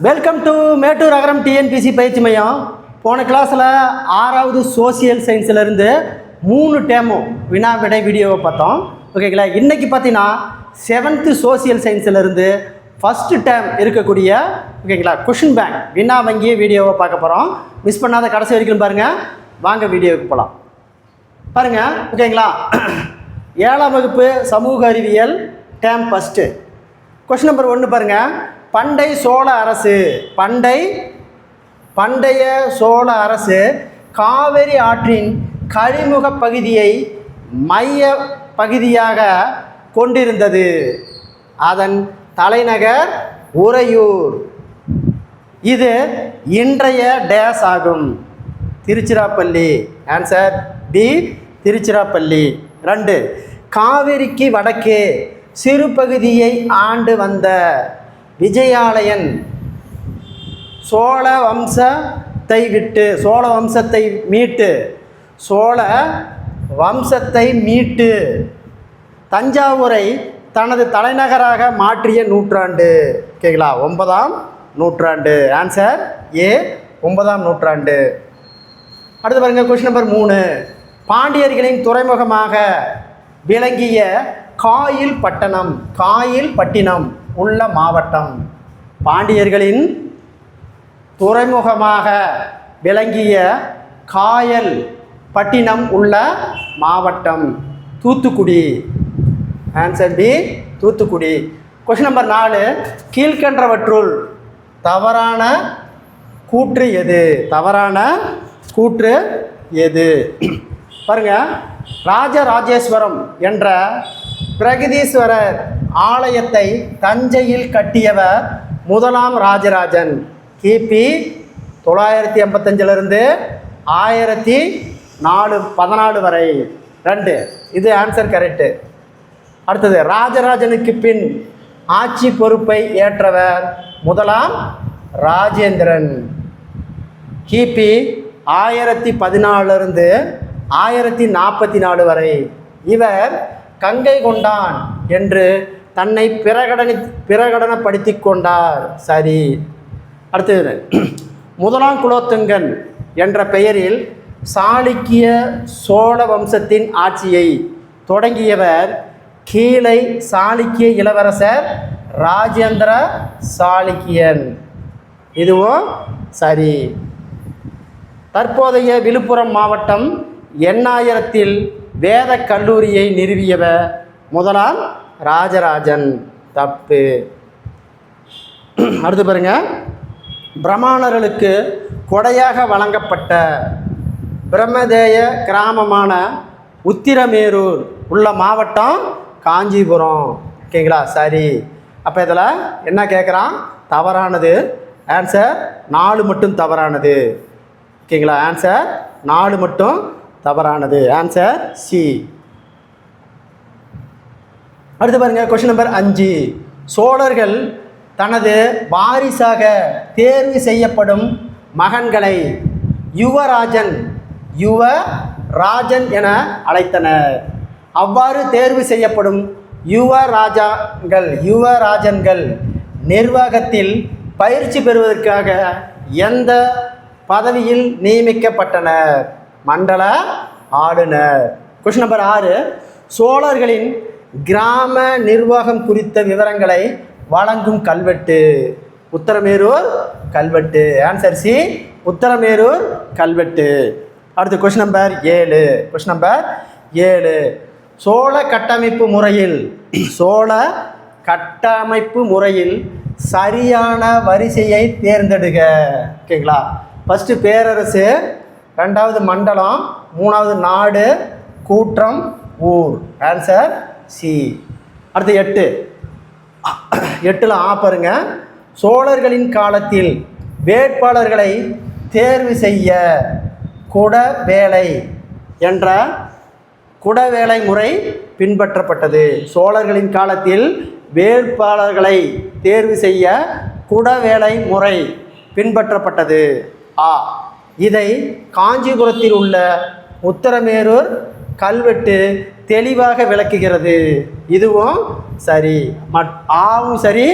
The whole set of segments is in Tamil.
Welcome to Mettur Agaram TNPSC பயிற்சி மையம். போன கிளாஸில் 6வது சோசியல் சயின்ஸிலேருந்து 3 டேமும் வினா விடை வீடியோவை பார்த்தோம். ஓகேங்களா, இன்றைக்கி பார்த்தீங்கன்னா 7th சோசியல் சயின்ஸிலேருந்து ஃபஸ்ட்டு டேம் இருக்கக்கூடிய ஓகேங்களா கொஷின் பேங்க் வினா வங்கி வீடியோவை பார்க்க போகிறோம். மிஸ் பண்ணாத கடைசி வரைக்கும் பாருங்கள். வாங்க வீடியோவுக்கு போகலாம். பாருங்கள் ஓகேங்களா, 7ஆம் வகுப்பு சமூக அறிவியல் டேம் ஃபஸ்ட்டு கொஷின் நம்பர் 1 பாருங்கள். பண்டை சோழ அரசு பண்டைய சோழ அரசு காவிரி ஆற்றின் கழிமுக பகுதியை மைய பகுதியாக கொண்டிருந்தது. அதன் தலைநகர் உறையூர். இது இன்றைய டேஸ் ஆகும். திருச்சிராப்பள்ளி. Answer D, Tiruchirappalli. 2, காவிரிக்கு வடக்கே சிறு பகுதியை ஆண்டு வந்த விஜயாலயன் சோழ வம்சத்தை மீட்டு தஞ்சாவூரை தனது தலைநகராக மாற்றிய நூற்றாண்டு. ஓகேங்களா, 9ஆம் நூற்றாண்டு. ஆன்சர் ஏ, 9ஆம் நூற்றாண்டு. அடுத்து பாருங்க கொஸ்டின் நம்பர் 3. பாண்டியர்களின் துறைமுகமாக விளங்கிய காயில்பட்டினம் உள்ள மாவட்டம். பாண்டியர்களின் துறைமுகமாக விளங்கிய காயல்பட்டினம் உள்ள மாவட்டம் Thoothukudi. Answer D, Thoothukudi. Question number 4. கீழ்கண்டவற்றுள் தவறான கூற்று எது? பாருங்க, ராஜராஜேஸ்வரம் என்ற பிரகதீஸ்வரர் ஆலயத்தை தஞ்சையில் கட்டியவர் 1ஆம் ராஜராஜன். கிபி 985 1014 வரை. 2, இது ஆன்சர் கரெக்டு. அடுத்தது, ராஜராஜனுக்கு பின் ஆட்சி பொறுப்பை ஏற்றவர் 1ஆம் ராஜேந்திரன். கிபி 1014 1044 வரை. இவர் கங்கை கொண்டான் என்று தன்னை பிரகடனப்படுத்தி கொண்டார். சரி. அடுத்தது, 1ஆம் குலோத்துங்கன் என்ற பெயரில் சாளுக்கிய சோழ வம்சத்தின் ஆட்சியை தொடங்கியவர் கீழை சாளுக்கிய இளவரசர் ராஜேந்திர சாளுக்கியன். இதுவும் சரி. தற்போதைய விழுப்புரம் மாவட்டம் எண்ணாயிரத்தில் வேத கல்லூரியை நிறுவியவர் 1ஆம் ராஜராஜன். தப்பு. அடுத்து பாருங்க, பிராமணர்களுக்கு கொடையாக வழங்கப்பட்ட பிரம்மதேய கிராமமான உத்திரமேரூர் உள்ள மாவட்டம் காஞ்சிபுரம். ஓகேங்களா, சரி. அப்போ இதில் என்ன கேட்குறான்? தவறானது. ஆன்சர் 4 மட்டும் தவறானது. ஓகேங்களா, ஆன்சர் 4 மட்டும் தவறானது. Answer C. அடுத்து பாருங்க, கொஸ்டின் நம்பர் 5. சோழர்கள் தனது வாரிசாக தேர்வு செய்யப்படும் மகன்களை யுவராஜன் என அழைத்தனர். அவ்வாறு தேர்வு செய்யப்படும் யுவராஜன்கள் நிர்வாகத்தில் பயிற்சி பெறுவதற்காக எந்த பதவியில் நியமிக்கப்பட்டனர்? மண்டல ஆளுநர். Question number 6. சோழர்களின் கிராம நிர்வாகம் குறித்த விவரங்களை வழங்கும் கல்வெட்டு. உத்தரமேரூர் கல்வெட்டு. ஆன்சர் சி, உத்தரமேரூர் கல்வெட்டு. அடுத்து கொஸ்டின் நம்பர் 7. சோழ கட்டமைப்பு முறையில் சரியான வரிசையை தேர்ந்தெடுக. ஓகேங்களா, ஃபஸ்ட்டு பேரரசு, 2வது மண்டலம், 3வது நாடு, கூற்றம், ஊர். Answer C. அடுத்து 8. ஆ பாருங்க. சோழர்களின் காலத்தில் வேட்பாளர்களை தேர்வு செய்ய குடவேளை முறை பின்பற்றப்பட்டது. சோழர்களின் காலத்தில் வேட்பாளர்களை தேர்வு செய்ய குடவேளை முறை பின்பற்றப்பட்டது. ஆ, இதை காஞ்சிபுரத்தில் உள்ள உத்தரமேரூர் கல்வெட்டு தெளிவாக விளக்குகிறது. இதுவும் சரி. ஆவும் சரி,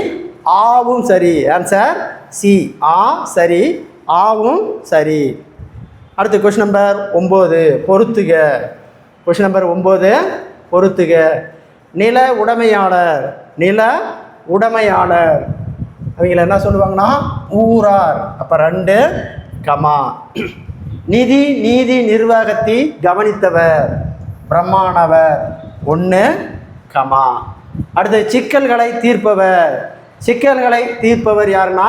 ஆவும் சரி. Answer C. ஆ சரி, ஆவும் சரி. அடுத்து கொஸ்டின் நம்பர் 9 பொறுத்துக. கொஸ்டின் நம்பர் 9 பொறுத்துக. நில உடைமையாளர். நில உடைமையாளர் அவங்கள என்ன சொல்லுவாங்கன்னா ஊரார். அப்போ 2 கமா. நிதி நீதி நிர்வாகத்தை கவனித்தவர் பிரமாணவர் 1 கமா. அடுத்து சிக்கல்களை தீர்ப்பவர். சிக்கல்களை தீர்ப்பவர் யாருன்னா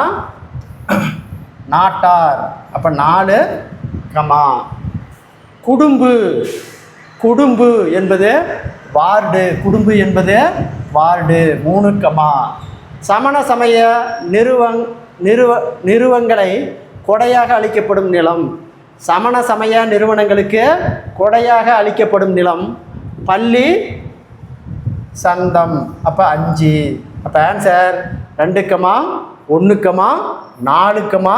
நாட்டார். அப்போ 4 கமா. குடும்பு. குடும்பு என்பது வார்டு. குடும்பு என்பது வார்டு 3 கமா. சமண சமய நிறுவனங்களை கொடையாக அளிக்கப்படும் நிலம். சமண சமய நிறுவனங்களுக்கு கொடையாக அளிக்கப்படும் நிலம் பள்ளி சந்தம். அப்போ 5. அப்போ answer 2 comma 1 comma 4 comma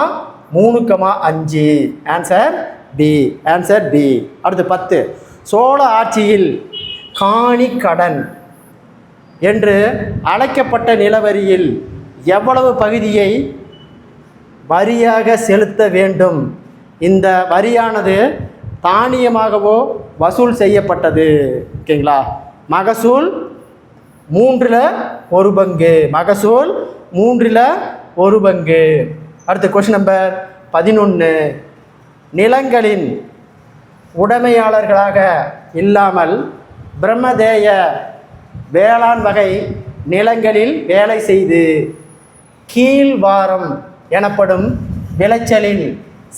3 comma 5. Answer B. Answer B. அடுத்து 10 சோழ ஆட்சியில் காணி கடன் என்று அழைக்கப்பட்ட நிலவரியில் எவ்வளவு பகுதியை வரியாக செலுத்த வேண்டும்? இந்த வரியானது தானியமாகவோ வசூல் செய்யப்பட்டது. ஓகேங்களா? மகசூல் 1/3 பங்கு. மகசூல் 1/3 பங்கு. அடுத்து கொஸ்டின் நம்பர் 11 நிலங்களின் உடைமையாளர்களாக இல்லாமல் பிரம்மதேய வேளாண் வகை நிலங்களில் வேலை செய்து கீழ்வாரம் எனப்படும் விளைச்சலின்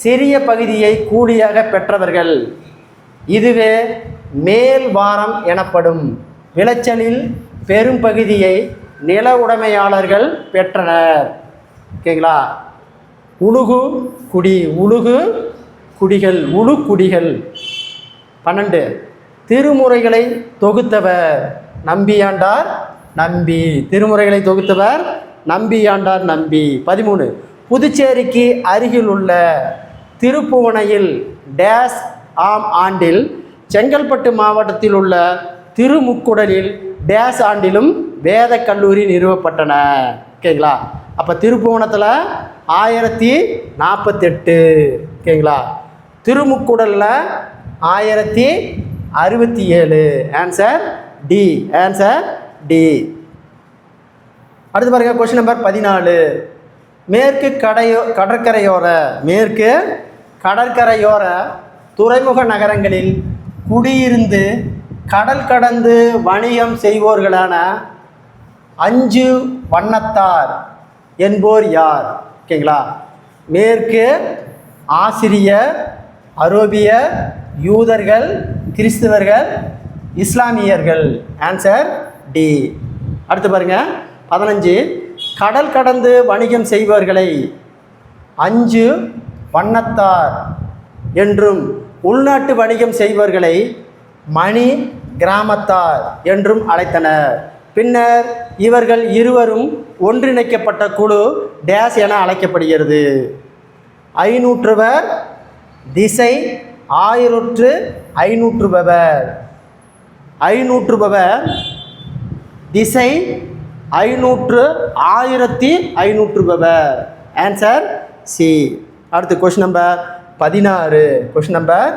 சிறிய பகுதியை கூலியாக பெற்றவர்கள். இதுவே மேல் வாரம் எனப்படும் விளைச்சலில் பெரும் பகுதியை நில உடைமையாளர்கள் பெற்றனர். ஓகேங்களா? உழுகு குடி. உழுகு குடிகள். உழு குடிகள். 12 திருமுறைகளை தொகுத்தவர் நம்பியாண்டார் நம்பி. திருமுறைகளை தொகுத்தவர் நம்பியாண்டார் நம்பி. 13 புதுச்சேரிக்கு அருகில் உள்ள திருப்புவனையில் டேஸ் ஆம் ஆண்டில் செங்கல்பட்டு மாவட்டத்தில் உள்ள திருமுக்குடலில் டேஸ் ஆண்டிலும் வேத கல்லூரி நிறுவப்பட்டன. ஓகேங்களா? அப்போ திருப்புவனத்தில் 1048. ஓகேங்களா? திருமுக்குடலில் 1067. Answer D. Answer D. அடுத்து பாருங்க கொஸ்டின் நம்பர் 14 மேற்கு கடற்கரையோர. மேற்கு கடற்கரையோர துறைமுக நகரங்களில் குடியிருந்து கடல் கடந்து வணிகம் செய்வோர்களான 5 வண்ணத்தார் என்போர் யார்? ஓகேங்களா? மேற்கு ஆசிரியர், அரோபியர், யூதர்கள், கிறிஸ்தவர்கள், இஸ்லாமியர்கள். Answer D. அடுத்து பாருங்க 15 கடல் கடந்து வணிகம் செய்பவர்களை 5 வண்ணத்தார் என்றும் உள்நாட்டு வணிகம் செய்பவர்களை மணி கிராமத்தார் என்றும் அழைத்தனர். பின்னர் இவர்கள் இருவரும் ஒன்றிணைக்கப்பட்ட குழு டேஸ் என அழைக்கப்படுகிறது. 500 திசை 1500 500 திசை 500 1500. Answer C. அடுத்து கொஸ்டின் நம்பர் 16. கொஸ்டின் நம்பர்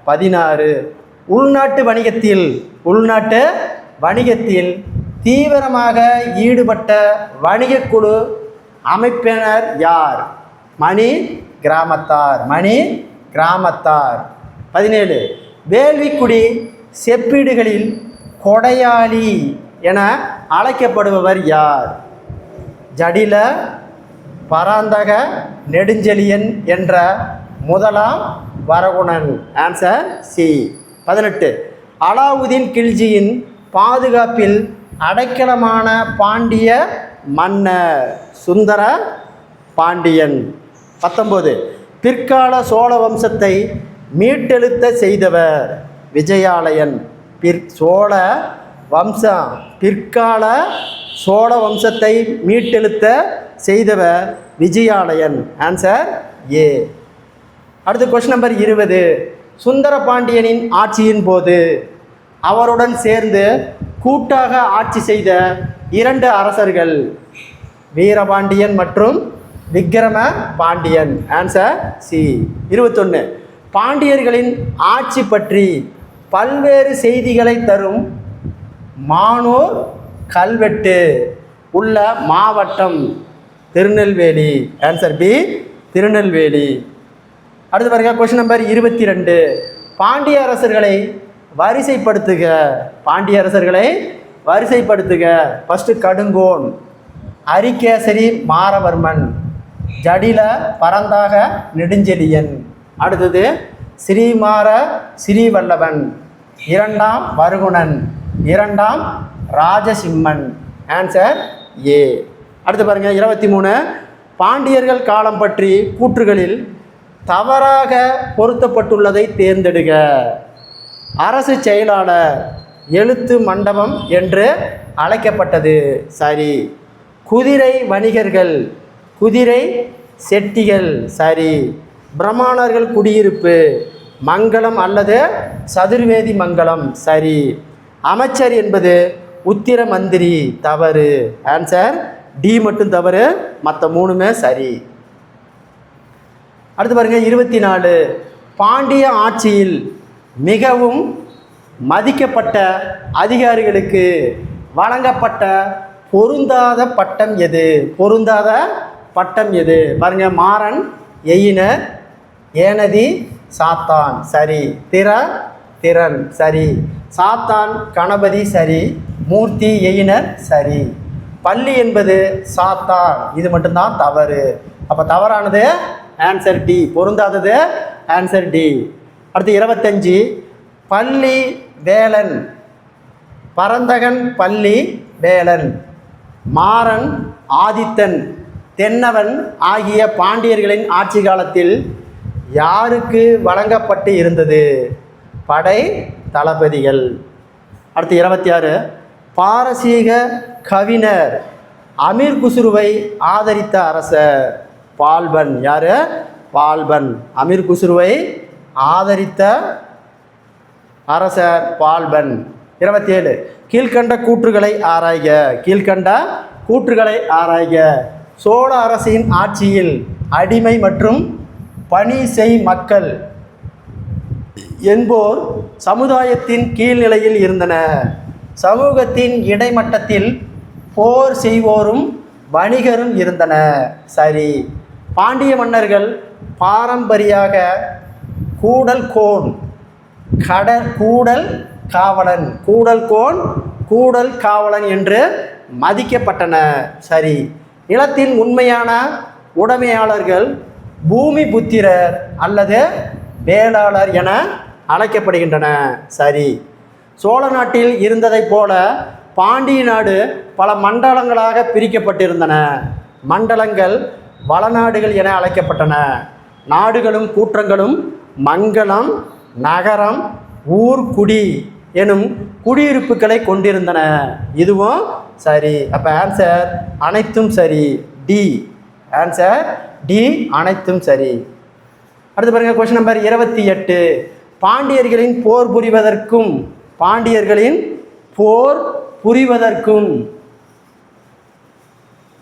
16 உள்நாட்டு வணிகத்தில் தீவிரமாக ஈடுபட்ட வணிகக்குழு அமைப்பினர் யார்? மணி கிராமத்தார். மணி கிராமத்தார். 17 வேள்விக்குடி செப்பீடுகளில் கொடையாளி என அழைக்கப்படுபவர் யார்? ஜடில பராந்தக நெடுஞ்செழியன் என்ற முதலாம் வரகுணன். Answer C. 18 அலாவுதீன் கில்ஜியின் பாதுகாப்பில் அடைக்கலமான பாண்டிய மன்னர் சுந்தர பாண்டியன். 19 பிற்கால சோழ வம்சத்தை மீட்டெழுத்த செய்தவர் விஜயாலயன். பிற்கால சோழ வம்சத்தை மீட்டெழுத்த செய்தவர் விஜயாலயன். Answer A. அடுத்து கொஸ்டின் நம்பர் 20 சுந்தர பாண்டியனின் ஆட்சியின் போது அவருடன் சேர்ந்து கூட்டாக ஆட்சி செய்த 2 அரசர்கள் வீரபாண்டியன் மற்றும் விக்கிரம பாண்டியன். Answer C. 21. பாண்டியர்களின் ஆட்சி பற்றி பல்வேறு செய்திகளை தரும் மானூர் கல்வெட்டு உள்ள மாவட்டம் திருநெல்வேலி. Answer B. திருநெல்வேலி. அடுத்து பாருங்க கொஸ்டின் நம்பர் 22. பாண்டிய அரசர்களை வரிசைப்படுத்துக. பாண்டிய அரசர்களை வரிசைப்படுத்துக. ஃபஸ்ட்டு கடுங்கோன், அரிகேசரி மாரவர்மன், ஜடில பரந்தாக நெடுஞ்செழியன். அடுத்தது ஸ்ரீமார ஸ்ரீவல்லவன், இரண்டாம் வருகுணன், இரண்டாம் ராஜசிம்மன். Answer A. அடுத்து பாருங்க 23. பாண்டியர்கள் காலம் பற்றி கூற்றுகளில் தவறாக பொருத்தப்பட்டுள்ளதை தேர்ந்தெடுக. அரசு செயலாளர் எழுத்து மண்டபம் என்று அழைக்கப்பட்டது. சரி. குதிரை வணிகர்கள் குதிரை செட்டிகள். சரி. பிராமணர்கள் குடியிருப்பு மங்களம் அல்லது சதுர்வேதி மங்கலம். சரி. அமைச்சர் என்பது உத்திர மந்திரி. தவறு. ஆன்சர் டி மட்டும் தவறு, மற்ற மூணுமே சரி. அடுத்து பாருங்க 24. பாண்டிய ஆட்சியில் மிகவும் மதிக்கப்பட்ட அதிகாரிகளுக்கு வழங்கப்பட்ட பொருந்தாத பட்டம் எது? பொருந்தாத பட்டம் எது? பாருங்க, மாறன், எயினர், ஏனதி, சாத்தான். சரி. திறன். சரி. சாத்தான் கணபதி. சரி. மூர்த்தி, எயினர். சரி. பள்ளி என்பது சாத்தான். இது மட்டும்தான் தவறு. அப்போ தவறானது ஆன்சர் டி. பொருந்தாதது ஆன்சர் டி. அடுத்து 25. பள்ளி வேலன், பரந்தகன் பள்ளி வேலன், மாறன், ஆதித்தன், தென்னவன் ஆகிய பாண்டியர்களின் ஆட்சி காலத்தில் யாருக்கு வழங்கப்பட்டு இருந்தது? படை தளபதிகள். அடுத்து 26. பாரசீக கவிஞர் அமீர் குஸ்ருவை ஆதரித்த அரசர் பால்பன். யார்? பால்பன். அமீர் குஸ்ருவை ஆதரித்த அரசர் பால்பன். 27. கீழ்கண்ட கூற்றுகளை ஆராய்க. கீழ்கண்ட கூற்றுகளை ஆராய்க. சோழ அரசின் ஆட்சியில் அடிமை மற்றும் பணி செய் மக்கள் என்போர் சமுதாயத்தின் கீழ்நிலையில் இருந்தனர். சமூகத்தின் இடைமட்டத்தில் போர் செய்வோரும் வணிகரும் இருந்தனர். சரி. பாண்டிய மன்னர்கள் பாரம்பரியாக கூடல் கோன், கூடல் காவலன், கூடல் காவலன் என்று மதிக்கப்பட்டனர். சரி. நிலத்தின் உண்மையான உடைமையாளர்கள் பூமி புத்திரர் அல்லது வேளாளர் என அழைக்கப்படுகின்றன. சரி. சோழ நாட்டில் இருந்ததைப் போல பாண்டிய நாடு பல மண்டலங்களாக பிரிக்கப்பட்டிருந்தன. மண்டலங்கள் வளநாடுகள் என அழைக்கப்பட்டன. நாடுகளும் கூற்றங்களும் மங்கலம், நகரம், ஊர், குடி எனும் குடியிருப்புகளை கொண்டிருந்தன. இதுவும் சரி. அப்போ ஆன்சர் அனைத்தும் சரி. டி. ஆன்சர் டி, அனைத்தும் சரி. அடுத்து பாருங்க கொஸ்டின் நம்பர் 28. பாண்டியர்களின் போர் புரிவதற்கும்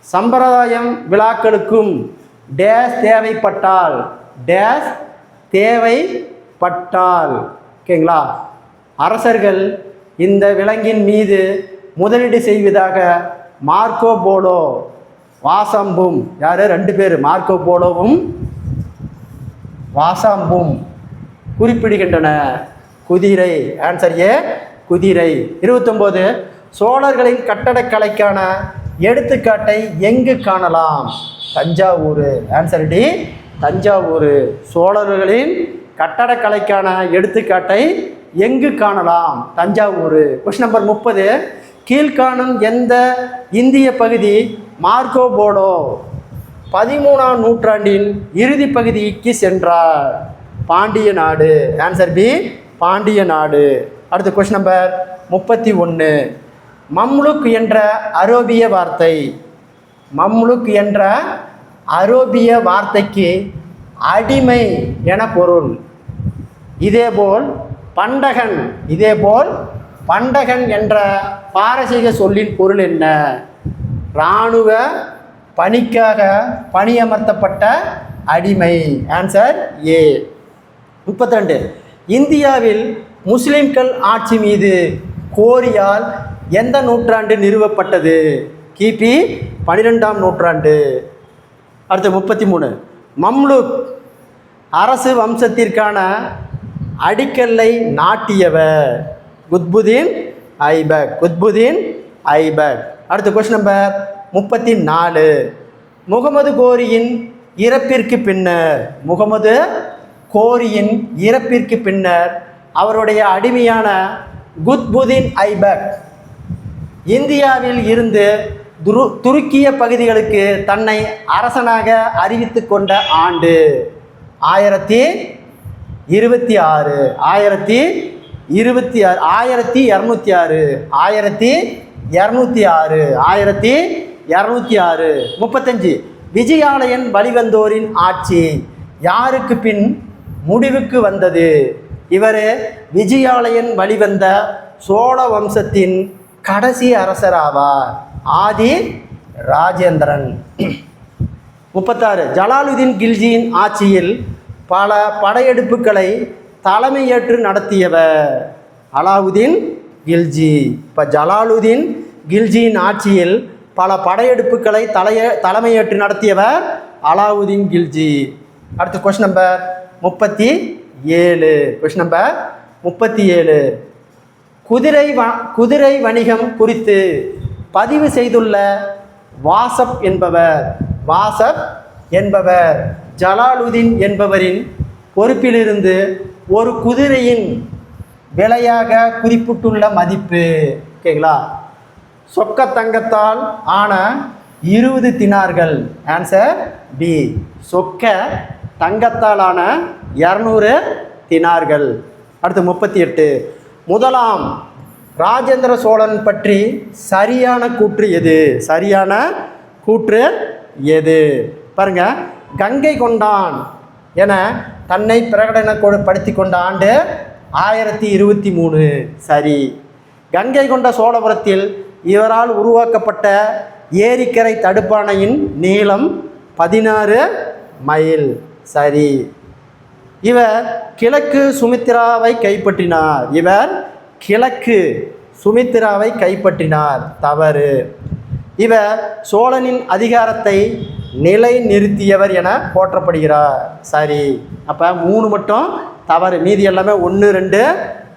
சம்பிரதாயம் விழாக்களுக்கும் டேஸ் தேவைப்பட்டால் ஓகேங்களா, அரசர்கள் இந்த விலங்கின் மீது முதலீடு செய்வதாக மார்க்கோ போலோ வாசம்பும், யார்? 2 பேர், மார்க்கோ போலோவும் வாசம்பும் குறிப்பிடுகின்றன. குதிரை. ஆன்சர் ஏ, குதிரை. 29. சோழர்களின் கட்டடக்கலைக்கான எடுத்துக்காட்டை எங்கு காணலாம்? தஞ்சாவூர். Answer D, Thanjavur. சோழர்களின் கட்டடக்கலைக்கான எடுத்துக்காட்டை எங்கு காணலாம்? தஞ்சாவூர். Question number 30. கீழ்காணும் எந்த இந்திய பகுதி மார்க்கோ போலோ 13ஆம் நூற்றாண்டின் இறுதி பகுதிக்கு சென்றார்? பாண்டிய நாடு. ஆன்சர் பி, பாண்டிய நாடு. அடுத்த கொஸ்டின் நம்பர் 31. மம்லுக் என்ற அரோபிய வார்த்தைக்கு அடிமை என பொருள். இதேபோல் பண்டகன் என்ற பாரசீக சொல்லின் பொருள் என்ன? இராணுவ பணிக்காக பணியமர்த்தப்பட்ட அடிமை. Answer A. 32 இந்தியாவில் முஸ்லிம்கள் ஆட்சி மீது கோரியால் எந்த நூற்றாண்டு நிறுவப்பட்டது? கிபி 12ஆம் நூற்றாண்டு. அடுத்து 33 மம்லுக் அரசு வம்சத்திற்கான அடிக்கல்லை நாட்டியவர்? குத்புதீன் ஐபக். குத்புதீன் ஐபக். அடுத்த கொஸ்டின் நம்பர் 34 முகமது கோரியின் இறப்பிற்கு பின்னர், முகமது கோரியின் இறப்பிற்கு பின்னர் அவருடைய அடிமையான குத்புதீன் ஐபக் இந்தியாவில் இருந்து துருக்கிய பகுதிகளுக்கு தன்னை அரசனாக அறிவித்து கொண்ட ஆண்டு? 1206. 1206. 1206. 35 விஜயாலயன் வழிவந்தோரின் ஆட்சி யாருக்கு பின் முடிவுக்கு வந்தது? இவர் விஜயாலயன் வழிவந்த சோழ வம்சத்தின் கடைசி அரசராவார். ஆதி ராஜேந்திரன். 36 ஜலாலுதீன் கில்ஜியின் ஆட்சியில் பல படையெடுப்புகளை தலைமையேற்று நடத்தியவர்? அலாவுதீன் கில்ஜி. இப்போ ஜலாலுதீன் கில்ஜியின் ஆட்சியில் பல படையெடுப்புகளை தலைமையேற்று நடத்தியவர் அலாவுதீன் கில்ஜி. அடுத்து கொஸ்டின் நம்பர் 37. கொஸ்டின் நம்பர் 37 குதிரை வணிகம் குறித்து பதிவு செய்துள்ள வாசப் என்பவர் ஜலாலுதீன் என்பவரின் பொறுப்பிலிருந்து ஒரு குதிரையின் விலையாக குறிப்பிட்டுள்ள மதிப்பு? ஓகேங்களா? சொக்க தங்கத்தால் ஆன 20 தினார்கள். Answer B. சொக்க தங்கத்தால் ஆன 200 தினார்கள். அடுத்து 38 முதலாம் ராஜேந்திர சோழன் பற்றி சரியான கூற்று எது? சரியான கூற்று எது? பாருங்க, கங்கை கொண்டான் என தன்னை பிரகடனப்படுத்தி கொண்ட ஆண்டு 1023. சரி. கங்கை கொண்ட சோழபுரத்தில் இவரால் உருவாக்கப்பட்ட ஏரிக்கரை தடுப்பணையின் நீளம் 16 மைல். சரி. இவர் கிழக்கு சுமித்திராவை கைப்பற்றினார். தவறு. இவர் சோழனின் அதிகாரத்தை நிலை நிறுத்தியவர் என போற்றப்படுகிறார். சரி. அப்போ 3 மட்டும் தவறு, மீதி எல்லாமே 1, 2,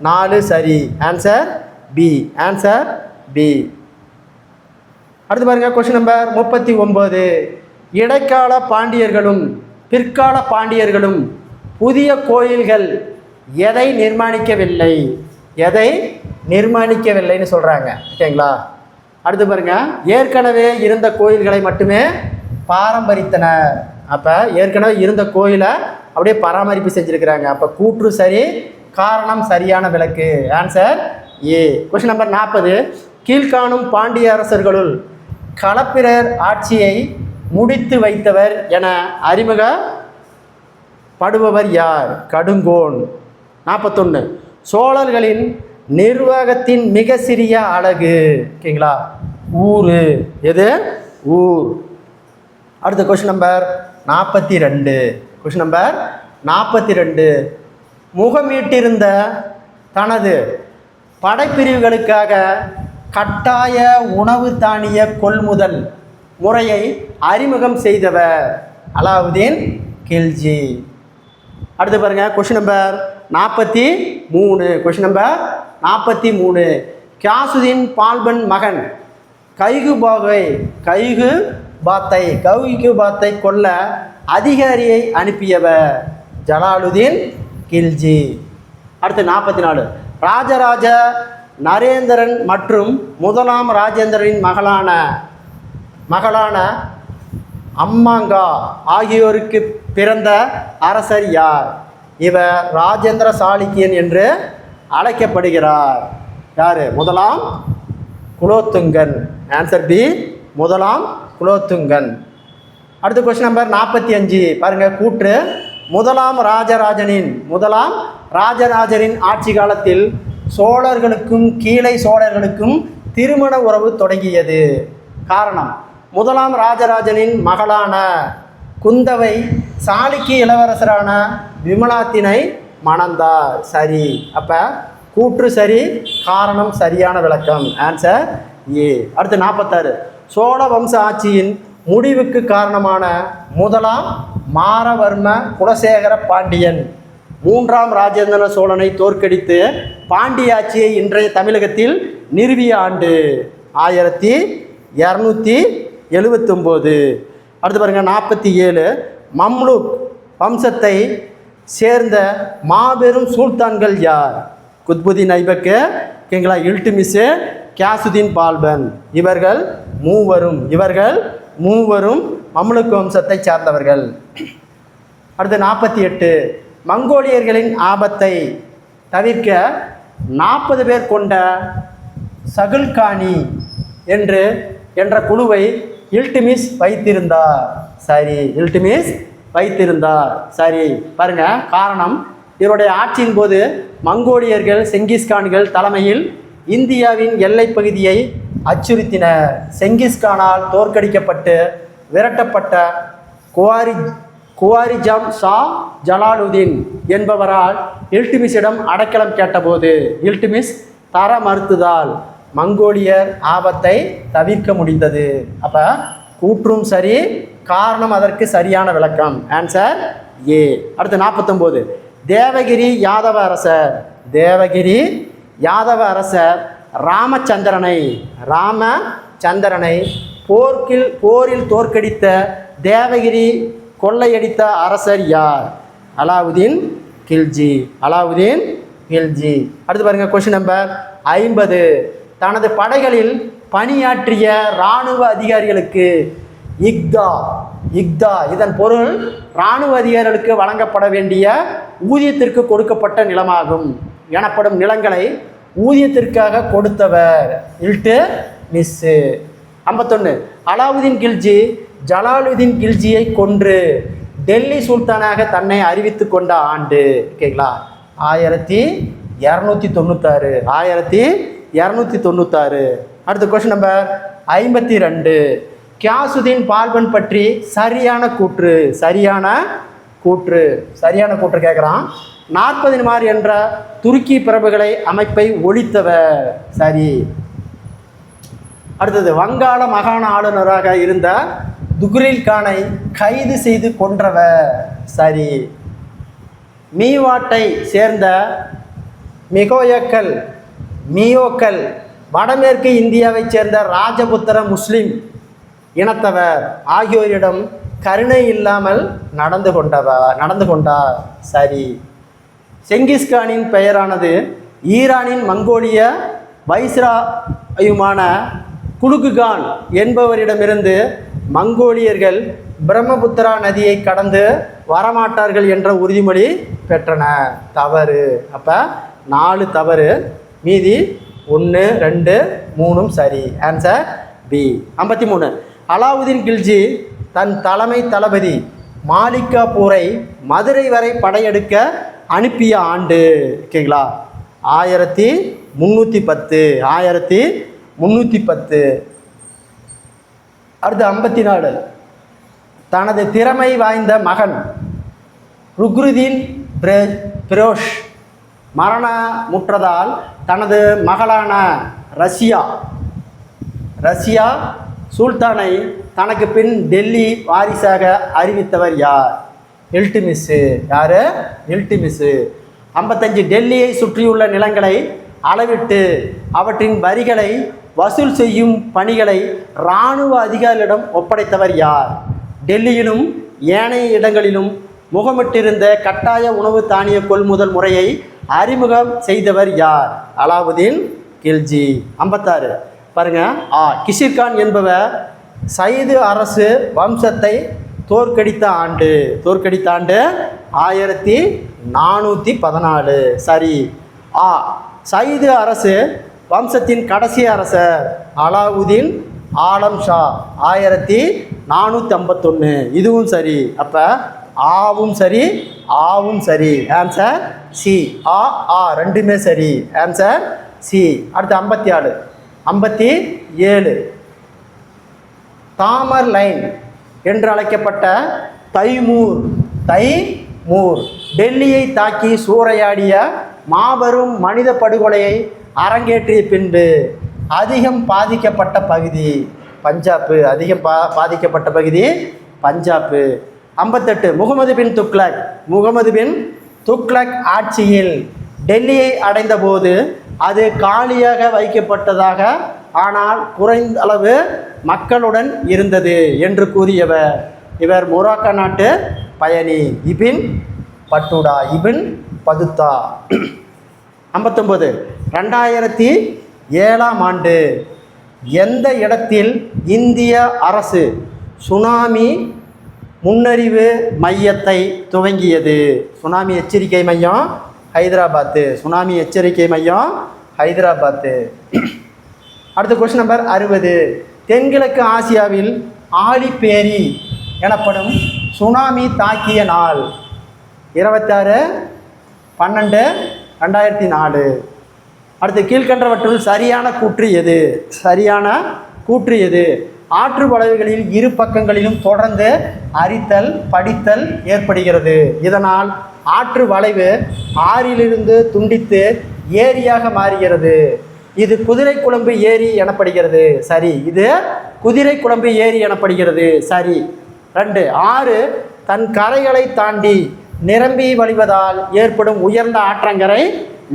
4 சரி. Answer B. Answer B. அடுத்து பாருங்க, கொஸ்டின் நம்பர் 39 இடைக்கால பாண்டியர்களும் பிற்கால பாண்டியர்களும் புதிய கோயில்கள் எதை நிர்மாணிக்கவில்லைன்னு சொல்கிறாங்க. ஓகேங்களா? அடுத்து பாருங்க, ஏற்கனவே இருந்த கோயில்களை மட்டுமே பாரம்பரித்தனர். அப்போ ஏற்கனவே இருந்த கோயிலை அப்படியே பராமரிப்பு செஞ்சுருக்கிறாங்க. அப்போ கூற்று சரி, காரணம் சரியான விளக்கு. Answer A. கொஸ்டின் நம்பர் 40 கீழ்காணும் பாண்டிய அரசர்களுள் களப்பிரர் ஆட்சியை முடித்து வைத்தவர் என அறிமுகப்படுபவர் யார்? கடுங்கோன். 41 சோழர்களின் நிர்வாகத்தின் மிக சிறிய அலகு? ஓகேங்களா? ஊர். எது? ஊர். அடுத்த கொஸ்டின் நம்பர் 42. கொஸ்டின் நம்பர் 42 முகமீட்டிருந்த தனது படைப்பிரிவுகளுக்காக கட்டாய உணவு தானிய கொள்முதல் முறையை அறிமுகம் செய்தவர்? அலாவுதீன் கில்ஜி. அடுத்து பாருங்க, question number 43. Question number 43 Ghiyasuddin Balban மகன் கைகுபாத்தை கொல்ல அதிகாரியை அனுப்பியவர்? ஜலாலுதீன் கில்ஜி. அடுத்து 44 ராஜராஜ நரேந்திரன் மற்றும் முதலாம் ராஜேந்திரனின் மகளான அம்மாங்கா ஆகியோருக்கு பிறந்த அரசர் யார்? இவர் ராஜேந்திர சாளுக்கியன் என்று அழைக்கப்படுகிறார். யார்? முதலாம் குலோத்துங்கன். Answer B. முதலாம் குலோத்துங்கன். அடுத்த கொஸ்டின் நம்பர் 45 பாருங்க, கூற்று முதலாம் ராஜராஜனின் ஆட்சி காலத்தில் சோழர்களுக்கும் கீழை சோழர்களுக்கும் திருமண உறவு தொடங்கியது. காரணம் முதலாம் ராஜராஜனின் மகளான குந்தவை சாளுக்கிய இளவரசரான விமலாத்தினை மணந்தார். சரி. அப்போ கூற்று சரி, காரணம் சரியான விளக்கம். Answer A. அடுத்து 46. சோழ வம்ச ஆட்சியின் முடிவுக்கு காரணமான முதலாம் மாரவர்ம குலசேகர பாண்டியன் மூன்றாம் ராஜேந்திர சோழனை தோற்கடித்து பாண்டிய ஆட்சியை இன்றைய தமிழகத்தில் நிறுவிய ஆண்டு 1279. அடுத்து பாருங்கள் 47. மம்லுக் வம்சத்தை சேர்ந்த மாபெரும் சுல்தான்கள் யார்? குத்புதீன் ஐபக்கு, ஓகேங்களா, இல்டுமிஸு, கியாசுதீன் பால்பன். இவர்கள் மூவரும் மம்லுக் வம்சத்தை சார்ந்தவர்கள். அடுத்து 48. மங்கோலியர்களின் ஆபத்தை தவிர்க்க 40 பேர் கொண்ட சகுல்கானி என்ற குழுவை இல்டுமிஸ் வைத்திருந்தார். சரி, இல்டுமிஸ் வைத்திருந்தார். சரி. பாருங்க, காரணம் இவருடைய ஆட்சியின் போது மங்கோலியர்கள் செங்கிஸ்கான்கள் தலைமையில் இந்தியாவின் எல்லைப் பகுதியை அச்சுறுத்தினர். செங்கிஸ்கானால் தோற்கடிக்கப்பட்டு விரட்டப்பட்ட குவாரிஜம் ஷா ஜலாலுதீன் என்பவரால் இல்டுமிஸிடம் அடைக்கலம் கேட்டபோது இல்டுமிஸ் தர மறுத்ததால் மங்கோலியர் ஆபத்தை தவிர்க்க முடிந்தது. அப்போ கூற்றும் சரி, காரணம் அதற்கு சரியான விளக்கம். Answer A. அடுத்து 49. தேவகிரி யாதவ அரசர் ராமச்சந்திரனை போரில் தோற்கடித்த தேவகிரி கொள்ளையடித்த அரசர் யார்? அலாவுதீன் கில்ஜி. அடுத்து பாருங்க, கொஸ்டின் நம்பர் 50. தனது படைகளில் பணியாற்றிய இராணுவ அதிகாரிகளுக்கு இக்தா இதன் பொருள் இராணுவ அதிகாரிகளுக்கு வழங்கப்பட வேண்டிய ஊதியத்திற்கு கொடுக்கப்பட்ட நிலமாகும். எனப்படும் நிலங்களை ஊதியத்திற்காக கொடுத்தவர் இல்டுமிஸ். 51. அலாவுதீன் கில்ஜி ஜலாலுதீன் கில்ஜியை கொன்று டெல்லி சுல்தானாக தன்னை அறிவித்து கொண்ட ஆண்டு, ஓகேங்களா, 1296. அடுத்த கொஸ்டின் நம்பர் 52. கியாசுதீன் பால்பன் பற்றி சரியான கூற்று கேட்குறான். 40 மார் என்ற துருக்கி பிரபுகளை அமைப்பை ஒழித்தவர். சரி. அடுத்தது, வங்காள மாகாண ஆளுநராக இருந்த துக்ரில் கானை கைது செய்து கொன்றவர். சரி. மீவாட்டை சேர்ந்த மியோக்கள் வடமேற்கு இந்தியாவைச் சேர்ந்த ராஜபுத்திர முஸ்லிம் இனத்தவர் ஆகியோரிடம் கருணை இல்லாமல் நடந்து கொண்டார். சரி. செங்கிஸ்கானின் பெயரானது ஈரானின் மங்கோலிய வைஸ்ராயுமான குலுகுகான் என்பவரிடமிருந்து மங்கோலியர்கள் பிரம்மபுத்திரா நதியை கடந்து வரமாட்டார்கள் என்ற உறுதிமொழி பெற்றன. தவறு. அப்போ 4 தவறு, மீதி 1, 2, 3 சரி. Answer B. 53. அலாவுதீன் கில்ஜி தன் தலைமை தளபதி மாலிகாபூரை மதுரை வரை படையெடுக்க அனுப்பிய ஆண்டு, ஓகேங்களா, 1310. அடுத்து 54. தனது திறமை வாய்ந்த மகன் ருக்ருதீன் பிரோஷ் மரணமுற்றதால் தனது மகளான ரஷ்யா சுல்தானை தனக்கு பின் டெல்லி வாரிசாக அறிவித்தவர் யார்? இல்டுமிஸு. யார்? இல்டுமிஸு. 55. டெல்லியை சுற்றியுள்ள நிலங்களை அளவிட்டு அவற்றின் வரிகளை வசூல் செய்யும் பணிகளை இராணுவ அதிகாரிகளிடம் ஒப்படைத்தவர் யார்? டெல்லியிலும் ஏனைய இடங்களிலும் முகமிட்டிருந்த கட்டாய உணவு தானிய கொள்முதல் முறையை அறிமுகம் செய்தவர் யார்? அலாவுதீன் கில்ஜி. 56. பாருங்க, கிஷிர்கான் என்பவர் சைது அரசு வம்சத்தை தோற்கடித்த ஆண்டு 1414. சரி. சைது அரசு வம்சத்தின் கடைசி அரசர் அலாவுதீன் ஆலம் ஷா 1451. இதுவும் சரி. அப்போ ஆவும் சரி. Answer C. ரெண்டுமே சரி. Answer C. அடுத்து 57. தாமர் லைன் என்று அழைக்கப்பட்ட தைமூர் டெல்லியை தாக்கி சூறையாடிய மாபெரும் மனித படுகொலையை அரங்கேற்றிய பின்பு அதிகம் பாதிக்கப்பட்ட பகுதி பஞ்சாப்பு. பாதிக்கப்பட்ட பகுதி பஞ்சாப்பு. 58 முகமது பின் துக்ளக் ஆட்சியில் டெல்லியை அடைந்தபோது அது காலியாக வைக்கப்பட்டதாக, ஆனால் குறைந்த அளவு மக்களுடன் இருந்தது என்று கூறியவர் இவர் மொராக்கோ நாட்டு பயணி இபின் பதுத்தா. 59 2007ஆம் ஆண்டு எந்த இடத்தில் இந்திய அரசு சுனாமி முன்னறிவு மையத்தை துவங்கியது? சுனாமி எச்சரிக்கை மையம் ஹைதராபாத்து. அடுத்த கொஸ்டின் நம்பர் 60. தென்கிழக்கு ஆசியாவில் ஆழிப்பேரி எனப்படும் சுனாமி தாக்கிய நாள் 26/12/2004. அடுத்து கீழ்கண்டவற்றுள் சரியான கூற்று எது? ஆற்று வளைவுகளில் இரு பக்கங்களிலும் தொடர்ந்து அரித்தல் படித்தல் ஏற்படுகிறது. இதனால் ஆற்று வளைவு ஆறிலிருந்து துண்டித்து ஏரியாக மாறுகிறது. இது குதிரைக்குழம்பு ஏரி எனப்படுகிறது. சரி. இது குதிரைக்குழம்பு ஏரி எனப்படுகிறது. சரி. 2 ஆறு தன் கரைகளை தாண்டி நிரம்பி வழிவதால் ஏற்படும் உயர்ந்த ஆற்றங்கரை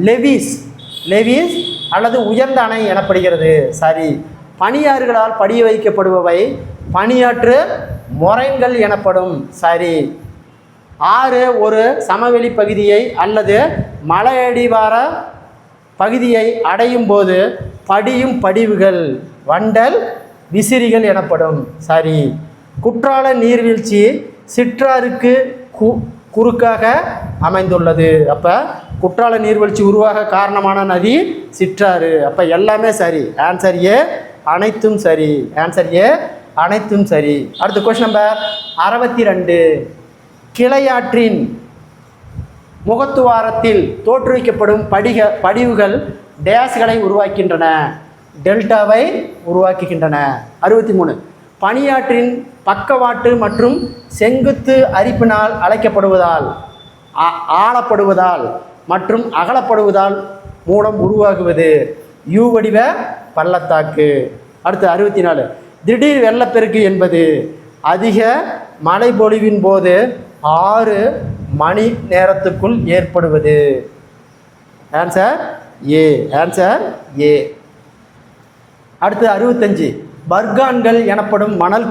லெவிஸ் அல்லது உயர்ந்த அணை எனப்படுகிறது. சரி. பனியாறுகளால் படிய வைக்கப்படுபவை பனியாற்று மொரைன்கள் எனப்படும். சரி. ஆறு ஒரு சமவெளி பகுதியை அல்லது மலையடிவார பகுதியை அடையும் போது படியும் படிவுகள் வண்டல் விசிறிகள் எனப்படும். சரி. குற்றால நீர்வீழ்ச்சி சிற்றாருக்கு குறுக்காக அமைந்துள்ளது. அப்போ குற்றால நீர்வீழ்ச்சி உருவாக காரணமான நதி சிற்றாறு. அப்போ எல்லாமே சரி. ஆன்சர் ஏ அனைத்தும் சரி. அடுத்த கொஸ்டின் நம்பர் 62. கிளையாற்றின் முகத்துவாரத்தில் தோற்றுவிக்கப்படும் படிவுகள் டேஸ்களை உருவாக்கின்றன. டெல்டாவை உருவாக்குகின்றன. 63. பனியாற்றின் பக்கவாட்டு மற்றும் செங்குத்து அரிப்பினால் ஆளப்படுவதால் மற்றும் அகலப்படுவதால் மூலம் உருவாகுவது யூ வடிவ பள்ளத்தாக்கு. அடுத்து 64. திடீர் வெள்ளப்பெருக்கு என்பது அதிக மழைப்பொழிவின் போது 6 மணி நேரத்துக்குள் ஏற்படுவது. Answer A. அடுத்து 65. பர்கான்கள் எனப்படும் மணல்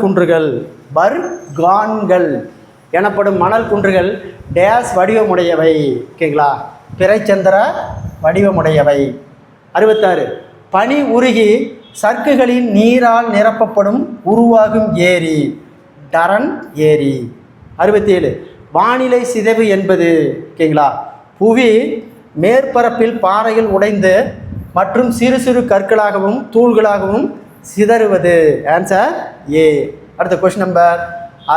குன்றுகள் டேஸ் வடிவமுடையவை. ஓகேங்களா? பிறைச்சந்திர வடிவமுடையவை. 66. பனி உருகி சர்க்குகளின் நீரால் நிரப்பப்படும் உருவாகும் ஏரி டரன் ஏரி. 67. வானிலை சிதைவு என்பது ஓகேங்களா புவி மேற்பரப்பில் பாறைகள் உடைந்து மற்றும் சிறு சிறு கற்களாகவும் தூள்களாகவும் சிதறுவது. Answer A. அடுத்த கொஸ்டின் நம்பர்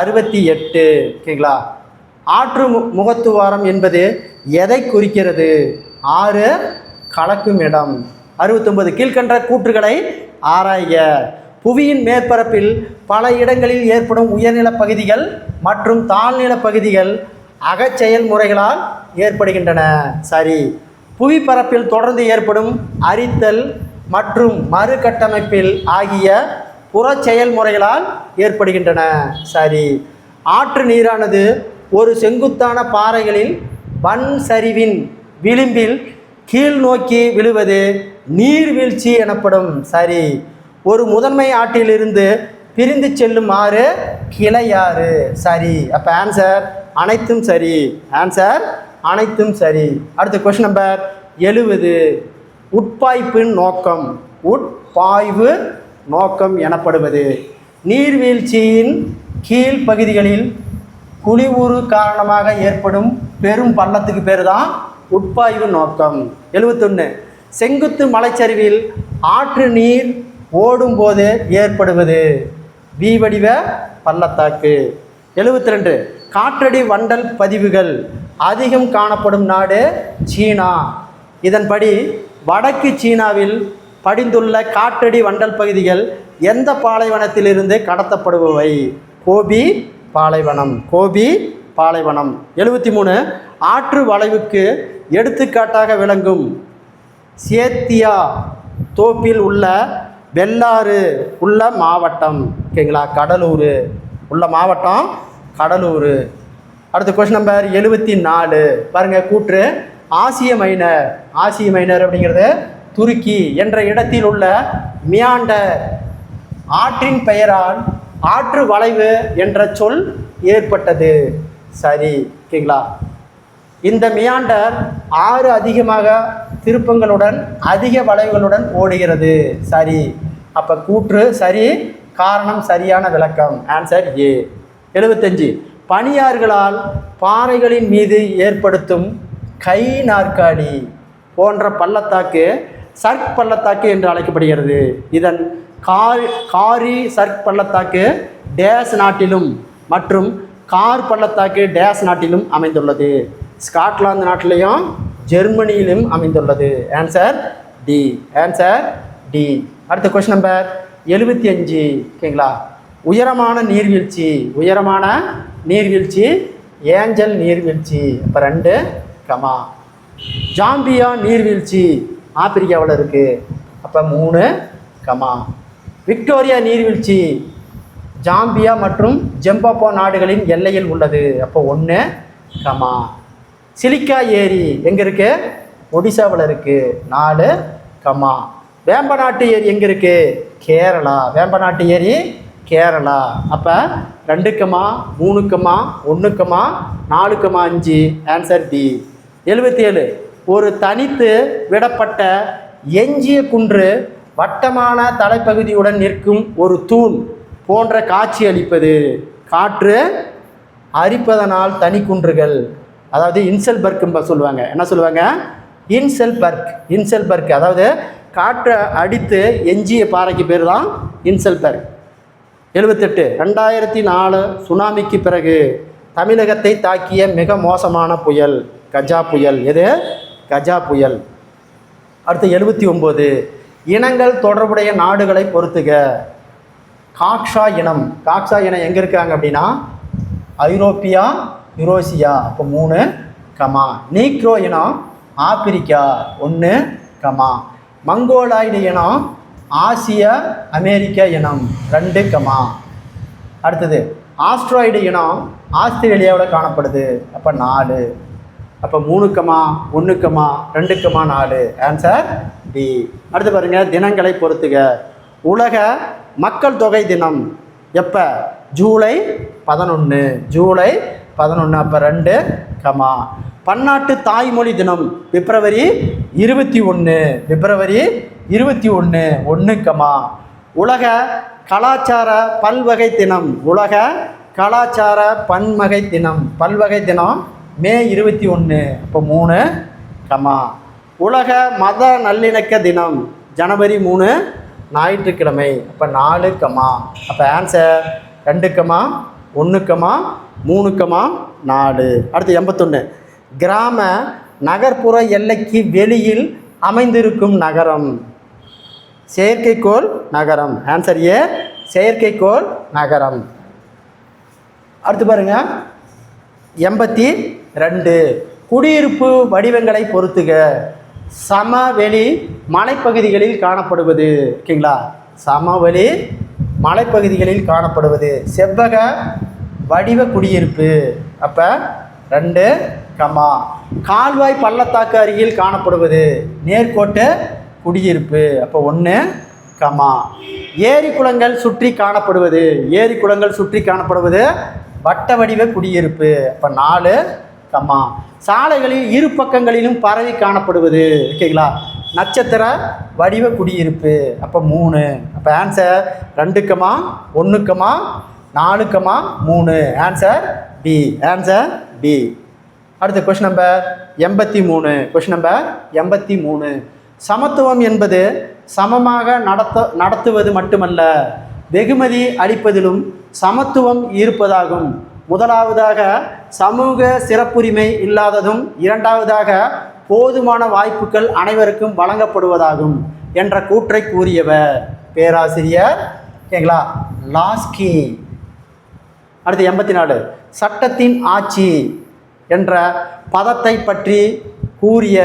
68. ஓகேங்களா? ஆற்று முகத்துவாரம் என்பது எதை குறிக்கிறது? 6 கலக்கும் இடம். 69. கீழ்கண்ட கூற்றுகளை ஆராய்க. புவியின் மேற்பரப்பில் பல இடங்களில் ஏற்படும் உயர்நில பகுதிகள் மற்றும் தாழ்நில பகுதிகள் அகச்செயல்முறைகளால் ஏற்படுகின்றன. சரி. புவிப்பரப்பில் தொடர்ந்து ஏற்படும் அரித்தல் மற்றும் மறுகட்டமைப்பில் ஆகிய புற செயல்முறைகளால் ஏற்படுகின்றன. சரி. ஆற்று நீரானது ஒரு செங்குத்தான பாறைகளில் வன் சரிவின் விளிம்பில் கீழ் நோக்கி விழுவது நீர்வீழ்ச்சி எனப்படும். சரி. ஒரு முதன்மை ஆற்றிலிருந்து பிரிந்து செல்லும் ஆறு கிளையாறு. சரி. அப்போ ஆன்சர் அனைத்தும் சரி. அடுத்த கொஸ்டின் நம்பர் 70. உட்பாய்வு நோக்கம் எனப்படுவது நீர்வீழ்ச்சியின் கீழ் பகுதிகளில் குழிவுறு காரணமாக ஏற்படும் பெரும் பள்ளத்துக்கு பேர் தான் உட்பாய்வு நோக்கம். 71. செங்குத்து மலைச்சரிவில் ஆற்று நீர் ஓடும்போது ஏற்படுவது வி வடிவ பள்ளத்தாக்கு. 72. காற்றடி வண்டல் பதிவுகள் அதிகம் காணப்படும் நாடு சீனா. இதன்படி வடக்கு சீனாவில் படிந்துள்ள காற்றடி வண்டல் பகுதிகள் எந்த பாலைவனத்திலிருந்து கடத்தப்படுபவை? கோபி பாலைவனம். கோபி பாலைவனம். 73 ஆற்று வளைவுக்கு எடுத்துக்காட்டாக விளங்கும் சேத்தியா தோப்பில் உள்ள வெள்ளாறு உள்ள மாவட்டம். ஓகேங்களா? கடலூர் உள்ள மாவட்டம் கடலூர். அடுத்த கொஸ்டின் நம்பர் 74 பாருங்கள். கூற்று ஆசிய மைனர். ஆசிய மைனர் அப்படிங்கிறது துருக்கி என்ற இடத்தில் உள்ள மியாண்டர் ஆற்றின் பெயரால் ஆற்று வளைவு என்ற சொல் ஏற்பட்டது. சரி. ஓகேங்களா? இந்த மியாண்டர் ஆறு அதிகமாக திருப்பங்களுடன் அதிக வளைவுகளுடன் ஓடுகிறது. சரி. அப்போ கூற்று சரி, காரணம் சரியான விளக்கம். Answer A. 75 பனியாறுகளால் பாறைகளின் மீது ஏற்படுத்தும் கை நாற்காலி போன்ற பள்ளத்தாக்கு சர்க் பள்ளத்தாக்கு என்று அழைக்கப்படுகிறது. இதன் காரி சர்க் பள்ளத்தாக்கு டேஸ் நாட்டிலும் மற்றும் கார் பள்ளத்தாக்கு டேஸ் நாட்டிலும் அமைந்துள்ளது. ஸ்காட்லாந்து நாட்டிலையும் ஜெர்மனியிலும் அமைந்துள்ளது. Answer D. Answer D. அடுத்த கொஸ்டின் நம்பர் 75. ஓகேங்களா? உயரமான நீர்வீழ்ச்சி. உயரமான நீர்வீழ்ச்சி ஏஞ்சல் நீர்வீழ்ச்சி. அப்போ 2 கமா. ஜாம்பியா நீர்வீழ்ச்சி ஆப்பிரிக்காவில் இருக்குது. அப்போ 3 கமா. விக்டோரியா நீர்வீழ்ச்சி ஜாம்பியா மற்றும் ஜிம்பாப்வே நாடுகளின் எல்லையில் உள்ளது. அப்போ 1 கமா. சிலிக்கா ஏரி எங்கே இருக்குது? ஒடிசாவில் இருக்குது. 4 கமா. வேம்பநாட்டு ஏரி எங்கே இருக்குது? கேரளா. வேம்பநாட்டு ஏரி கேரளா. அப்போ 2 comma 3 comma 1 comma 4 comma 5. Answer D. 77 ஒரு தனித்து விடப்பட்ட எஞ்சிய குன்று வட்டமான தலைப்பகுதியுடன் நிற்கும் ஒரு தூண் போன்ற காட்சி அளிப்பது. காற்று அரிப்பதனால் தனி குன்றுகள், அதாவது இன்செல்பர்க் சொல்லுவாங்க. என்ன சொல்லுவாங்க? இன்செல்பர்க். இன்செல்பர்க் அதாவது காற்றை அடித்து எஞ்சிய பாறைக்கு பேர் தான் இன்செல்பர்க். 78 2004 சுனாமிக்கு பிறகு தமிழகத்தை தாக்கிய மிக மோசமான புயல் கஜா புயல். எது? கஜா புயல். அடுத்து 79 இனங்கள் தொடர்புடைய நாடுகளை பொறுத்துக. காக்ஷா இனம். காக்ஷா இனம் எங்கே இருக்காங்க அப்படின்னா ஐரோப்பியா யூரோசியா. அப்போ 3 கமா. நீக்ரோ இனம் ஆப்பிரிக்கா. 1 கமா. மங்கோலாய்டு இனம் ஆசிய அமெரிக்க இனம். 2 கமா. அடுத்தது ஆஸ்ட்ராய்டு இனம் ஆஸ்திரேலியாவில் காணப்படுது. அப்போ 4. அப்போ 3 comma 1 comma 2 comma 4. Answer B. அடுத்து பாருங்கள். தினங்களை பொறுத்துக. உலக மக்கள் தொகை தினம் எப்போ? ஜூலை 11. ஜூலை 11. அப்போ 2 கமா. பன்னாட்டு தாய்மொழி தினம் பிப்ரவரி 21. பிப்ரவரி 21. 1 கமா. உலக கலாச்சார பல்வகை தினம். உலக கலாச்சார பன்வகை தினம் பல்வகை தினம் மே 21. அப்போ 3 கமா. உலக மத நல்லிணக்க தினம் ஜனவரி 3 ஞாயிற்றுக்கிழமை. அப்போ 4 கமா. அப்போ ஆன்சர் 2 கமா 1 கமா 3 கமா 4. அடுத்து 81 கிராம நகர்ப்புற எல்லைக்கு வெளியில் அமைந்திருக்கும் நகரம். செயற்கைக்கோள் நகரம். Answer A. செயற்கைக்கோள் நகரம். அடுத்து பாருங்க. 82 குடியிருப்பு வடிவங்களை பொறுத்துக. சமவெளி மலைப்பகுதிகளில் காணப்படுவது. ஓகேங்களா? சமவெளி மலைப்பகுதிகளில் காணப்படுவது செவ்வக வடிவ குடியிருப்பு. அப்போ 2 கமா. கால்வாய் பள்ளத்தாக்கு அருகில் காணப்படுவது நேர்கோட்டு குடியிருப்பு. அப்போ 1 கமா. ஏரி குளங்கள் சுற்றி காணப்படுவது. ஏரி குளங்கள் சுற்றி காணப்படுவது வட்ட வடிவ குடியிருப்பு. அப்போ 4 கமா. சாலைகளில் இரு பக்கங்களிலும் பரவி காணப்படுவது. ஓகேங்களா? நட்சத்திர வடிவ குடியிருப்பு. அப்போ 3. அப்போ answer 2 comma 1 comma 4 comma 3. Answer B. Answer B. அடுத்த கொஸ்டின் நம்பர் 83. கொஸ்டின் நம்பர் 83 சமத்துவம் என்பது சமமாக நடத்துவது மட்டுமல்ல, வெகுமதி அளிப்பதிலும் சமத்துவம் இருப்பதாகும். முதலாவதாக சமூக சிறப்புரிமை இல்லாததும், இரண்டாவதாக போதுமான வாய்ப்புகள் அனைவருக்கும் வழங்கப்படுவதாகும். என்ற கூற்றை கூறியவர் பேராசிரியர் ஓகேங்களா லாஸ்கி. அடுத்து 84 சட்டத்தின் ஆட்சி என்ற பதத்தை பற்றி கூறிய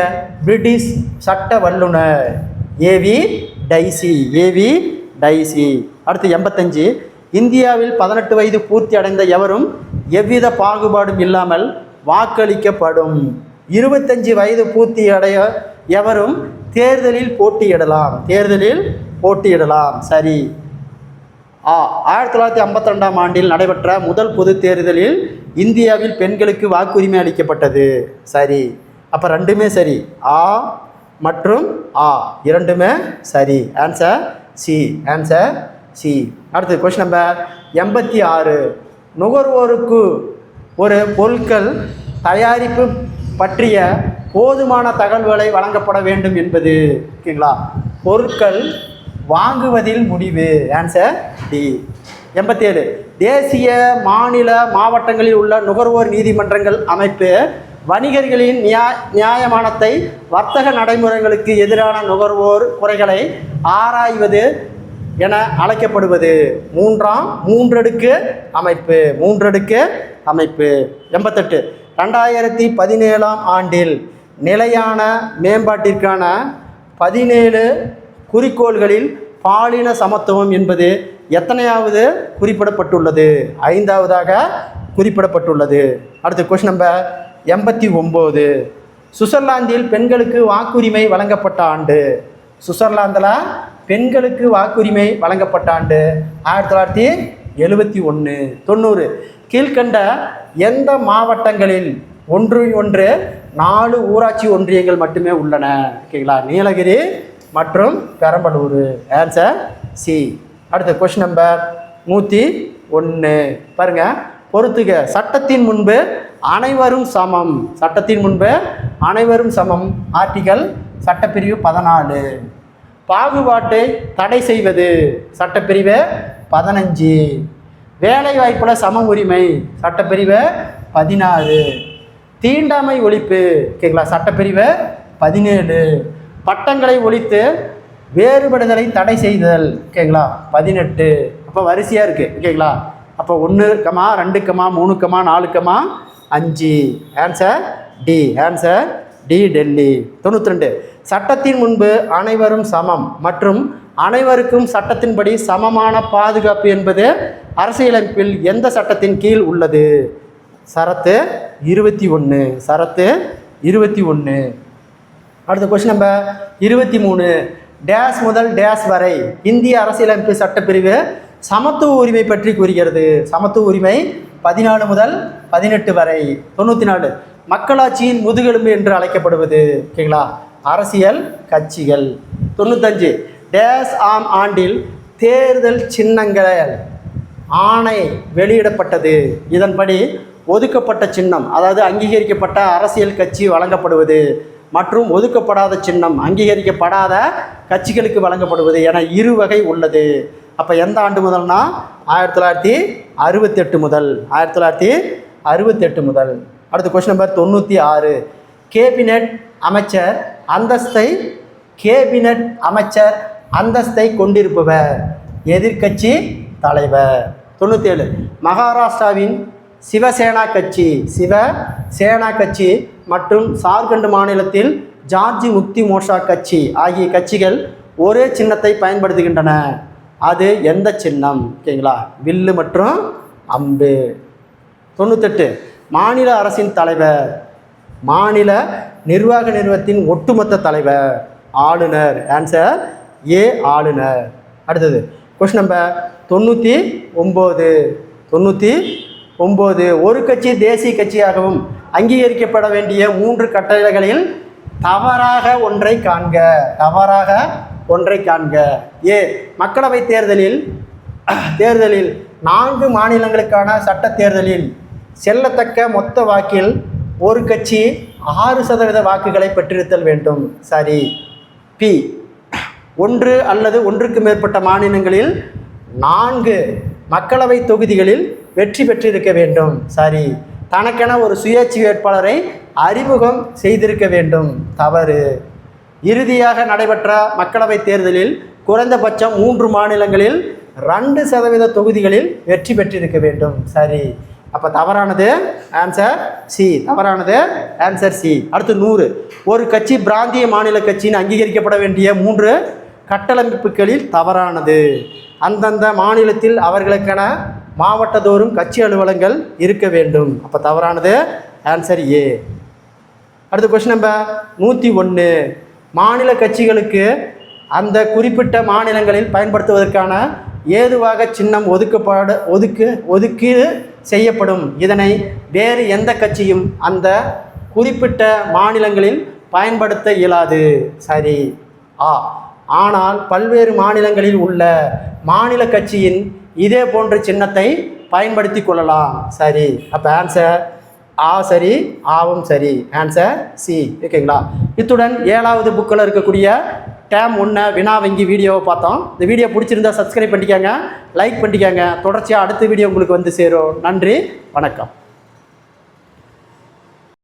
பிரிட்டிஷ் சட்ட வல்லுனர் ஏவி டைசி. அடுத்து 85 இந்தியாவில் 18 வயது பூர்த்தி அடைந்த எவரும் எவ்வித பாகுபாடும் இல்லாமல் வாக்களிக்கப்படும். 25 வயது பூர்த்தி அடைய எவரும் தேர்தலில் போட்டியிடலாம். சரி. 1952 ஆண்டில் நடைபெற்ற முதல் பொது தேர்தலில் இந்தியாவில் பெண்களுக்கு வாக்குரிமை அளிக்கப்பட்டது. சரி. அப்போ ரெண்டுமே சரி. ஆ மற்றும் இரண்டுமே சரி. Answer C. அடுத்து கொஸ்டின் நம்பர் 86 நுகர்வோருக்கு ஒரு பொருட்கள் தயாரிப்பு பற்றிய போதுமான தகவல்களை வழங்கப்பட வேண்டும் என்பது. ஓகேங்களா, பொருட்கள் வாங்குவதில் முடிவு. Answer D. 87 தேசிய மாநில மாவட்டங்களில் உள்ள நுகர்வோர் நீதிமன்றங்கள் அமைப்பு வணிகர்களின் நியாயமானத்தை வர்த்தக நடைமுறைகளுக்கு எதிரான நுகர்வோர் குறைகளை ஆராய்வது என அழைக்கப்படுவது. மூன்றடுக்கு அமைப்பு. 88 2017 ஆண்டில் நிலையான மேம்பாட்டிற்கான 17 குறிக்கோள்களில் பாலின சமத்துவம் என்பது எத்தனையாவது குறிப்பிடப்பட்டுள்ளது? 5ஆவதாக குறிப்பிடப்பட்டுள்ளது. அடுத்து கொஸ்டின் நம்பர் 89 சுவிட்சர்லாந்தில் பெண்களுக்கு வாக்குரிமை வழங்கப்பட்ட ஆண்டு. சுவிட்சர்லாந்தில் பெண்களுக்கு வாக்குரிமை வழங்கப்பட்ட ஆண்டு 1971. 90 கீழ்கண்ட எந்த மாவட்டங்களில் 4 ஊராட்சி ஒன்றியங்கள் மட்டுமே உள்ளன? ஓகேங்களா, நீலகிரி மற்றும் பெரம்பலூர். Answer C. அடுத்த கொஸ்டின் நம்பர் 101 பாருங்க. பொறுத்துக சட்டத்தின் முன்பு அனைவரும் சமம். ஆர்டிகல் சட்டப்பிரிவு 14. பாகுபாட்டை தடை செய்வது சட்டப்பிரிவு 15. வேலை வாய்ப்புல சம உரிமை சட்டப்பிரிவு 16. தீண்டாமை ஒழிப்பு ஓகேங்களா சட்டப்பிரிவு 17. பட்டங்களை ஒழித்து வேறுபடுதலை தடை செய்தல் ஓகேங்களா 18. அப்போ வரிசையாக இருக்குது ஓகேங்களா. அப்போ 1, 2, 3, 4, 5. Answer D Delhi. 92 சட்டத்தின் முன்பு அனைவரும் சமம் மற்றும் அனைவருக்கும் சட்டத்தின்படி சமமான பாதுகாப்பு என்பது அரசியலமைப்பில் எந்த சட்டத்தின் கீழ் உள்ளது? சரத்து 21. அடுத்த கொஸ்டின் நம்பர் 23 டேஸ் முதல் டேஸ் வரை இந்திய அரசியலமைப்பு சட்டப்பிரிவு சமத்துவ உரிமை பற்றி கூறுகிறது. சமத்துவ உரிமை 14 முதல் 18 வரை. 94 மக்களாட்சியின் முதுகெலும்பு என்று அழைக்கப்படுவது ஓகேங்களா அரசியல் கட்சிகள். 95 டேஸ் ஆண்டில் தேர்தல் சின்னங்கள் ஆணை வெளியிடப்பட்டது. இதன்படி ஒதுக்கப்பட்ட சின்னம் அதாவது அங்கீகரிக்கப்பட்ட அரசியல் கட்சி வழங்கப்படுவது மற்றும் ஒதுக்கப்படாத சின்னம் அங்கீகரிக்கப்படாத கட்சிகளுக்கு வழங்கப்படுவது என 2 வகை உள்ளது. அப்போ எந்த ஆண்டு முதல்னா 1968 முதல். அடுத்த கொஸ்டின் நம்பர் 96 கேபினட் அமைச்சர் அந்தஸ்தை கொண்டிருப்பவர் எதிர்க்கட்சி தலைவர். 97 மகாராஷ்டிராவின் சிவசேனா கட்சி மற்றும் ஜார்க்கண்ட் மாநிலத்தில் ஜார்ஜ் முக்தி மோர்ச்சா கட்சி ஆகிய கட்சிகள் ஒரே சின்னத்தை பயன்படுத்துகின்றன. அது எந்த சின்னம்? ஓகேங்களா வில்லு மற்றும் அம்பு. 98 மாநில அரசின் தலைவர் மாநில நிர்வாக நிறுவனத்தின் ஒட்டுமொத்த தலைவர் ஆளுநர். ஆன்சர் ஏ ஆளுநர். அடுத்தது கொஸ்டின் நம்பர் 99 ஒரு கட்சி தேசிய கட்சியாகவும் அங்கீகரிக்கப்பட வேண்டிய 3 கட்டளைகளில் தவறாக ஒன்றை காண்க. ஏ மக்களவை தேர்தலில் 4 மாநிலங்களுக்கான சட்ட தேர்தலில் செல்லத்தக்க மொத்த வாக்கில் ஒரு கட்சி 6% வாக்குகளை பெற்றிருத்தல் வேண்டும். சரி. பி 1 அல்லது 1க்கு மேற்பட்ட மாநிலங்களில் 4 மக்களவை தொகுதிகளில் வெற்றி பெற்றிருக்க வேண்டும். சரி. தனக்கென ஒரு சுயேட்சை வேட்பாளரை அறிமுகம் செய்திருக்க வேண்டும். தவறு. இறுதியாக நடைபெற்ற மக்களவைத் தேர்தலில் குறைந்தபட்சம் 3 மாநிலங்களில் 2% தொகுதிகளில் வெற்றி பெற்றிருக்க வேண்டும். சரி, அப்போ தவறானது ஆன்சர் சி. தவறானது ஆன்சர் சி. அடுத்து 100. ஒரு கட்சி பிராந்திய மாநில கட்சின்னு அங்கீகரிக்கப்பட வேண்டிய 3 கட்டமைப்புகளில் தவறானது. அந்தந்த மாநிலத்தில் அவர்களுக்கென மாவட்டத்தோறும் கட்சி அலுவலகங்கள் இருக்க வேண்டும். அப்போ தவறானது ஆன்சர் ஏ. அடுத்த கொஸ்டின் நம்பர் 101. மாநில கட்சிகளுக்கு அந்த குறிப்பிட்ட மாநிலங்களில் பயன்படுத்துவதற்கான ஏதுவாக சின்னம் ஒதுக்கீடு செய்யப்படும். இதனை வேறு எந்த கட்சியும் அந்த குறிப்பிட்ட மாநிலங்களில் பயன்படுத்த இயலாது. சரி. ஆனால் பல்வேறு மாநிலங்களில் உள்ள மாநில கட்சியின் இதே போன்ற சின்னத்தை பயன்படுத்தி கொள்ளலாம். சரி, அப்போ ஆன்சர் ஆ சரி, ஆவும் சரி. Answer C. ஓகேங்களா? இத்துடன் 7வது புக்கில் இருக்கக்கூடிய டேம் 1 வினா வங்கி வீடியோவை பார்த்தோம். இந்த வீடியோ பிடிச்சிருந்தா சப்ஸ்கிரைப் பண்ணிக்கோங்க, லைக் பண்ணிக்கோங்க. தொடர்ச்சியாக அடுத்த வீடியோ உங்களுக்கு வந்து சேரும். நன்றி, வணக்கம்.